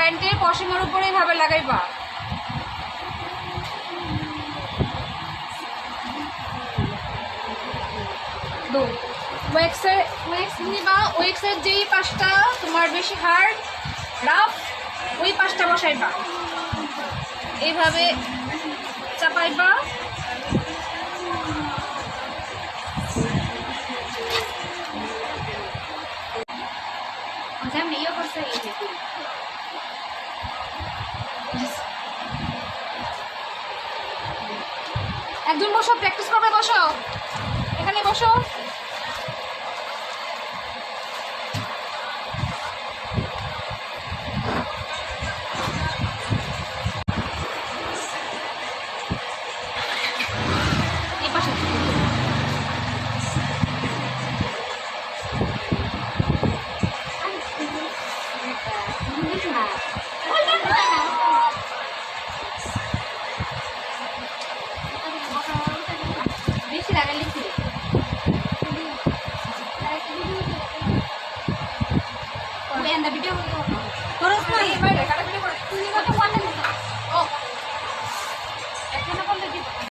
প্যান্টের পশমের উপরে এইভাবে লাগাইবা। ওয়েক্স নিবা, ওয়েক্সের যেই পাশটা তোমার বেশি হার্ড রাফ ওই পাশটা বসাইবা, এইভাবে চাপাইবা। একজন বসো, প্র্যাকটিস করবে, বসো এখানে বসো। এই পাশে বেশি লাগালে কি ভিডিও করো, এবার কাটাকাটি করে তুমি কত